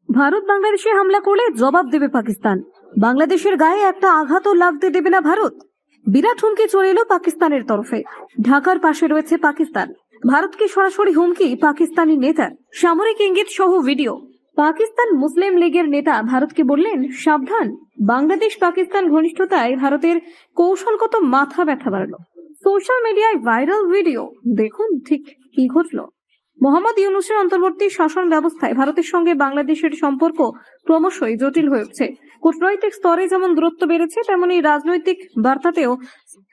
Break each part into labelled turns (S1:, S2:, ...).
S1: ভারত বাংলাদেশে হামলা করলে জবাব দেবে পাকিস্তান। বাংলাদেশের গায়ে একটা আঘাতও লাগতে দেবে না ভারত। বিরাট হুমকি চলে এলো পাকিস্তানের তরফে। ঢাকার পাশে রয়েছে পাকিস্তান। ভারতকে সরাসরি হুমকি পাকিস্তানি নেতার, সামরিক ইঙ্গিত সহ ভিডিও। পাকিস্তান মুসলিম লীগের নেতা ভারতকে বললেন, সাবধান, বাংলাদেশ পাকিস্তান ঘনিষ্ঠতায় ভারতের কৌশলগত মাথা ব্যথা বাড়লো। সোশ্যাল মিডিয়ায় ভাইরাল ভিডিও, দেখুন ঠিক কি ঘটলো। মোহাম্মদ ইউনূসের অন্তর্বর্তী শাসন ব্যবস্থায় ভারতের সঙ্গে বাংলাদেশের সম্পর্ক ক্রমশই জটিল হয়ে উঠছে। কূটনৈতিক স্তরে যেমন দূরত্ব বেড়েছে, তেমনি রাজনৈতিক বার্তাতেও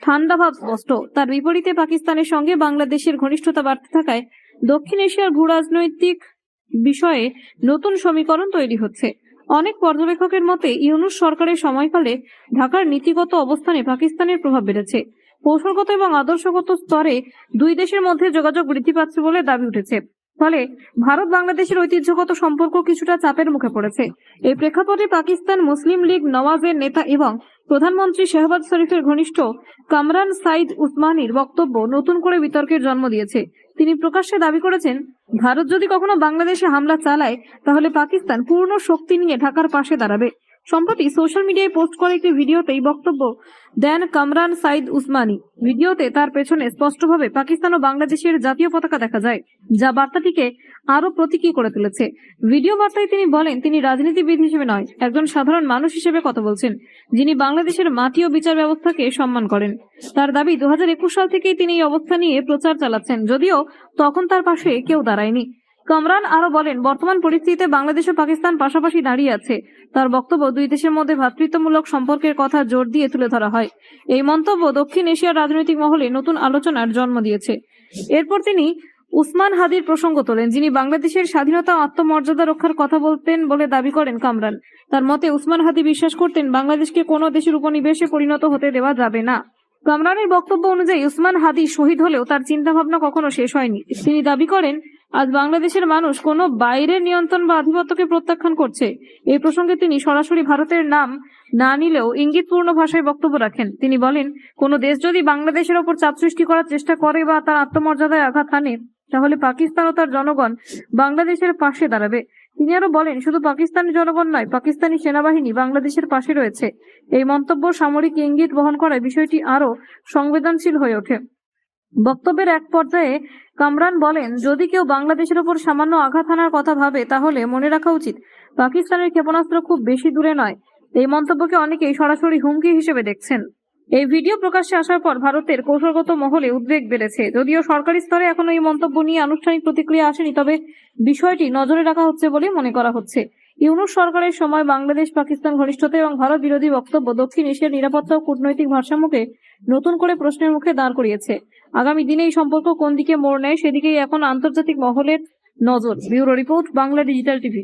S1: ঠান্ডা ভাব স্পষ্ট। তার বিপরীতে পাকিস্তানের সঙ্গে বাংলাদেশের ঘনিষ্ঠতা বাড়তে থাকায় দক্ষিণ এশিয়ার ভূ রাজনৈতিক বিষয়ে নতুন সমীকরণ তৈরি হচ্ছে। অনেক পর্যবেক্ষকের মতে ইউনূস সরকারের সময়কালে ঢাকার নীতিগত অবস্থানে পাকিস্তানের প্রভাব বেড়েছে। কৌশলগত এবং আদর্শগত স্তরে দুই দেশের মধ্যে যোগাযোগ বৃদ্ধি পাচ্ছে বলে দাবি উঠেছে। ফলে ভারত বাংলাদেশের ঐতিহ্যগত সম্পর্ক কিছুটা চাপের মুখে পড়েছে। এই প্রেক্ষাপটে পাকিস্তান মুসলিম লীগ নওয়াজের নেতা এবং প্রধানমন্ত্রী শেহবাজ শরীফের ঘনিষ্ঠ কামরান সাইদ উসমানীর বক্তব্য নতুন করে বিতর্কের জন্ম দিয়েছে। তিনি প্রকাশ্যে দাবি করেছেন, ভারত যদি কখনো বাংলাদেশে হামলা চালায় তাহলে পাকিস্তান পূর্ণ শক্তি নিয়ে ঢাকার পাশে দাঁড়াবে। সম্প্রতি সোশ্যাল মিডিয়ায় পোস্ট করে একটি ভিডিওতে এই বক্তব্য দেন কামরান সাইদ উসমানী। ভিডিওতে তার পেছনে স্পষ্টভাবে পাকিস্তান ও বাংলাদেশের জাতীয় পতাকা দেখা যায়, যা বার্তাটিকে আরো প্রতীকী করে তুলেছে। ভিডিও বার্তায় তিনি বলেন, তিনি রাজনীতিবিদ হিসেবে নয়, একজন সাধারণ মানুষ হিসেবে কথা বলছেন, যিনি বাংলাদেশের মাটি ও বিচার ব্যবস্থাকে সম্মান করেন। তার দাবি, 2021 সাল থেকেই তিনি এই অবস্থা নিয়ে প্রচার চালাচ্ছেন, যদিও তখন তার পাশে কেউ দাঁড়ায়নি। কামরান আরো বলেন, বর্তমান পরিস্থিতিতে বাংলাদেশ ও পাকিস্তান পাশাপাশি দাঁড়িয়ে আছে। তার বক্তব্য, দুই দেশের মধ্যে ভ্রাতৃত্বমূলক সম্পর্কের কথা জোর দিয়ে তুলে ধরা হয়। এই মন্তব্য দক্ষিণ এশিয়ার রাজনৈতিক মহলে নতুন আলোচনার জন্ম দিয়েছে। এরপর তিনি উসমান হাদির প্রসঙ্গ তোলেন, যিনি বাংলাদেশের স্বাধীনতা ও আত্মমর্যাদা রক্ষার কথা বলতেন বলে দাবি করেন কামরান। তার মতে, উসমান হাদি বিশ্বাস করতেন বাংলাদেশকে কোনো দেশের উপনিবেশে পরিণত হতে দেওয়া যাবে না। কামরানের বক্তব্য অনুযায়ী উসমান হাদি শহীদ হলেও তার চিন্তাভাবনা কখনো শেষ হয়নি। তিনি দাবি করেন, আজ বাংলাদেশের মানুষ কোনো বাইরের নিয়ন্ত্রণ বা আধিপত্যকে প্রত্যাখ্যান করছে। এই প্রসঙ্গে তিনি সরাসরি ভারতের নাম না নিলেও ইঙ্গিতপূর্ণ ভাষায় বক্তব্য রাখেন। তিনি বলেন, কোনো দেশ যদি বাংলাদেশের ওপর চাপ সৃষ্টি করার চেষ্টা করে বা তার আত্মমর্যাদায় আঘাত হানে, তাহলে পাকিস্তান ও তার জনগণ বাংলাদেশের পাশে দাঁড়াবে। তিনি আরো বলেন, শুধু পাকিস্তানি জনগণ নয়, পাকিস্তানি সেনাবাহিনী বাংলাদেশের পাশে রয়েছে। এই মন্তব্য সামরিক ইঙ্গিত বহন করায় বিষয়টি আরো সংবেদনশীল হয়ে ওঠে। বক্তব্যের এক পর্যায়ে কামরান বলেন, যদি কেউ বাংলাদেশের ওপর সামান্য আঘাত হানার কথা ভাবে, তাহলে মনে রাখা উচিত পাকিস্তানের ক্ষেপণাস্ত্র খুব বেশি দূরে নয়। এই মন্তব্যকে অনেকেই সরাসরি হুমকি হিসেবে দেখছেন। এই ভিডিও প্রকাশ্যে আসার পর ভারতের কৌশলগত মহলে উদ্বেগ বেড়েছে। যদিও সরকারি স্তরে এখনো এই মন্তব্য নিয়ে আনুষ্ঠানিক প্রতিক্রিয়া আসেনি, তবে বিষয়টি নজরে রাখা হচ্ছে বলে মনে করা হচ্ছে। ইউনূস সরকারের সময় বাংলাদেশ পাকিস্তান ঘনিষ্ঠতা এবং ভারত বিরোধী বক্তব্য দক্ষিণ এশিয়ার নিরাপত্তা ও কূটনৈতিক ভারসাম্যকে নতুন করে প্রশ্নের মুখে দাঁড় করিয়েছে। আগামী দিনে এই সম্পর্ক কোন দিকে মোড় নেয়, সেদিকেই এখন আন্তর্জাতিক মহলের নজর। Bureau report, Bangla digital TV.